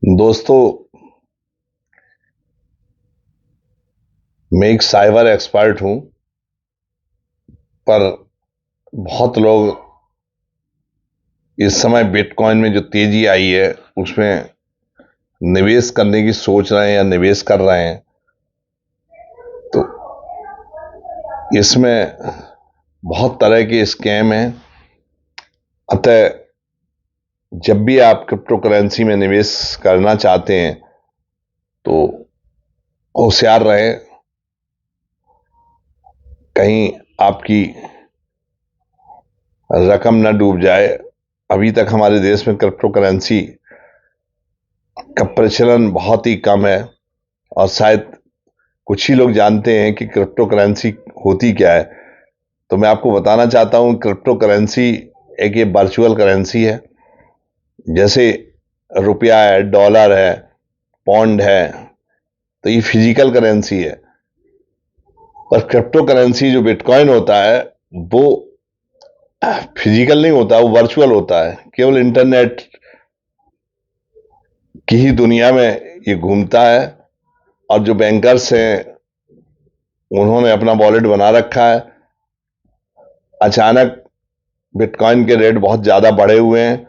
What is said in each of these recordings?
दोस्तों, मैं एक साइबर एक्सपर्ट हूं। पर बहुत लोग इस समय बिटकॉइन में जो तेजी आई है उसमें निवेश करने की सोच रहे हैं या निवेश कर रहे हैं। तो इसमें बहुत तरह के स्कैम हैं। अतः जब भी आप क्रिप्टो करेंसी में निवेश करना चाहते हैं तो होशियार रहें, कहीं आपकी रकम न डूब जाए। अभी तक हमारे देश में क्रिप्टो करेंसी का प्रचलन बहुत ही कम है और शायद कुछ ही लोग जानते हैं कि क्रिप्टो करेंसी होती क्या है। तो मैं आपको बताना चाहता हूं, क्रिप्टो करेंसी एक ये वर्चुअल करेंसी है। जैसे रुपया है, डॉलर है, पौंड है, तो ये फिजिकल करेंसी है। पर क्रिप्टो करेंसी जो बिटकॉइन होता है वो फिजिकल नहीं होता, वो वर्चुअल होता है। केवल इंटरनेट की ही दुनिया में ये घूमता है और जो बैंकर्स हैं उन्होंने अपना वॉलेट बना रखा है। अचानक बिटकॉइन के रेट बहुत ज्यादा बढ़े हुए हैं।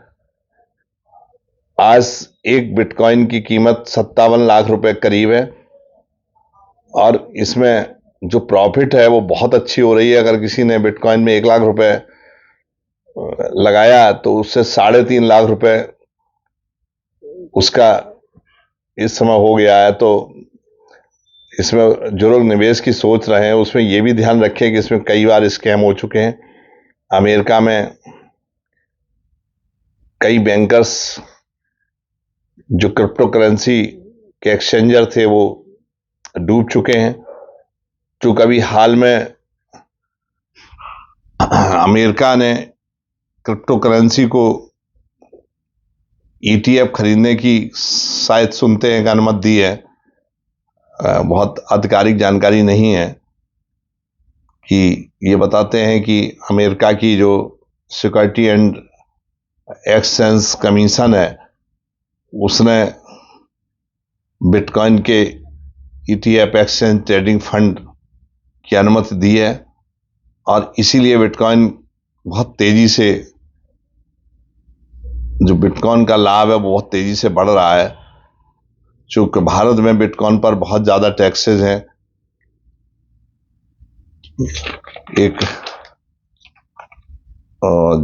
आज एक बिटकॉइन की कीमत 57 लाख रुपए करीब है और इसमें जो प्रॉफिट है वो बहुत अच्छी हो रही है। अगर किसी ने बिटकॉइन में 1 लाख रुपए लगाया तो उससे 3.5 लाख रुपए उसका इस समय हो गया है। तो इसमें जो लोग निवेश की सोच रहे हैं उसमें यह भी ध्यान रखें कि इसमें कई बार स्कैम हो चुके हैं। अमेरिका में कई बैंकर्स जो क्रिप्टो करेंसी के एक्सचेंजर थे वो डूब चुके हैं। जो कभी हाल में अमेरिका ने क्रिप्टो करेंसी को ईटीएफ खरीदने की शायद सुनते हैं कि अनुमति दी है। बहुत आधिकारिक जानकारी नहीं है कि ये बताते हैं कि अमेरिका की जो सिक्योरिटी एंड एक्सचेंज कमीशन है उसने बिटकॉइन के ईटीएफ एक्सचेंज ट्रेडिंग फंड की अनुमति दी है और इसीलिए बिटकॉइन बहुत तेजी से, जो बिटकॉइन का लाभ है वो बहुत तेजी से बढ़ रहा है। चूंकि भारत में बिटकॉइन पर बहुत ज्यादा टैक्सेस हैं। एक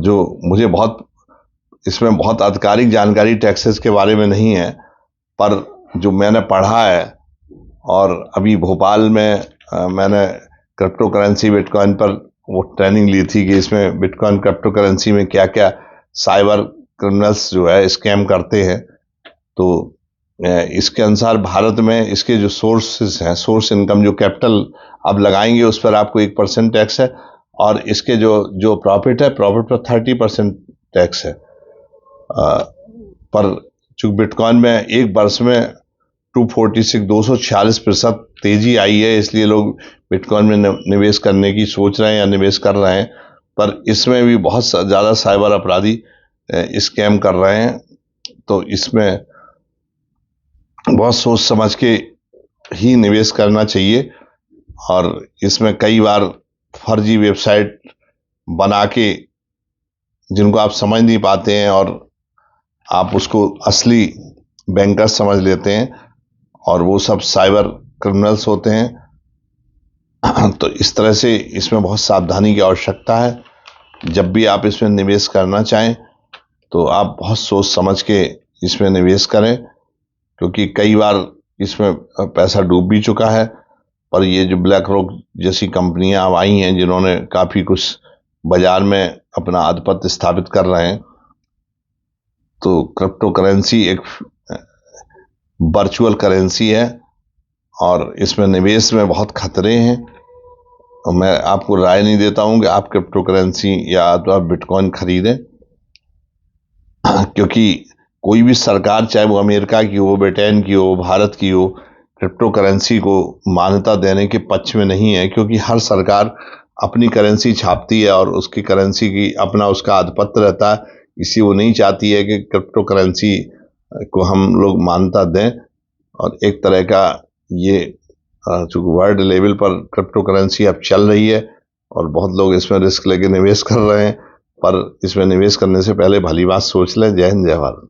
जो मुझे बहुत इसमें बहुत आधिकारिक जानकारी टैक्सेस के बारे में नहीं है, पर जो मैंने पढ़ा है और अभी भोपाल में मैंने क्रिप्टो करेंसी बिटकॉइन पर वो ट्रेनिंग ली थी कि इसमें बिटकॉइन क्रिप्टो करेंसी में क्या क्या साइबर क्रिमिनल्स जो है स्कैम करते हैं। तो इसके अनुसार भारत में इसके जो सोर्सेस हैं, सोर्स इनकम, जो कैपिटल आप लगाएंगे उस पर आपको 1% टैक्स है और इसके जो जो प्रॉफिट है, प्रॉफिट पर 30% टैक्स है। पर चूंकि बिटकॉइन में एक वर्ष में 246% तेजी आई है, इसलिए लोग बिटकॉइन में निवेश करने की सोच रहे हैं या निवेश कर रहे हैं। पर इसमें भी बहुत ज्यादा साइबर अपराधी स्कैम कर रहे हैं। तो इसमें बहुत सोच समझ के ही निवेश करना चाहिए और इसमें कई बार फर्जी वेबसाइट बना के जिनको आप समझ नहीं पाते हैं और आप उसको असली बैंकर समझ लेते हैं और वो सब साइबर क्रिमिनल्स होते हैं। तो इस तरह से इसमें बहुत सावधानी की आवश्यकता है। जब भी आप इसमें निवेश करना चाहें तो आप बहुत सोच समझ के इसमें निवेश करें, क्योंकि कई बार इसमें पैसा डूब भी चुका है। और ये जो ब्लैक रॉक जैसी कंपनियां अब आई हैं जिन्होंने काफी कुछ बाजार में अपना आधिपत्य स्थापित कर रहे हैं। तो क्रिप्टो करेंसी एक वर्चुअल करेंसी है और इसमें निवेश में बहुत खतरे हैं। और मैं आपको राय नहीं देता हूं कि आप क्रिप्टो करेंसी या आप बिटकॉइन खरीदें, क्योंकि कोई भी सरकार, चाहे वो अमेरिका की हो, ब्रिटेन की हो, भारत की हो, क्रिप्टो करेंसी को मान्यता देने के पक्ष में नहीं है। क्योंकि हर सरकार अपनी करेंसी छापती है और उसकी करेंसी की अपना उसका आधिपत्य रहता है। इसी वो नहीं चाहती है कि क्रिप्टो करेंसी को हम लोग मान्यता दें। और एक तरह का ये चूँकि वर्ल्ड लेवल पर क्रिप्टो करेंसी अब चल रही है और बहुत लोग इसमें रिस्क लेके निवेश कर रहे हैं, पर इसमें निवेश करने से पहले भली बात सोच लें। जय हिंद, जय भारत।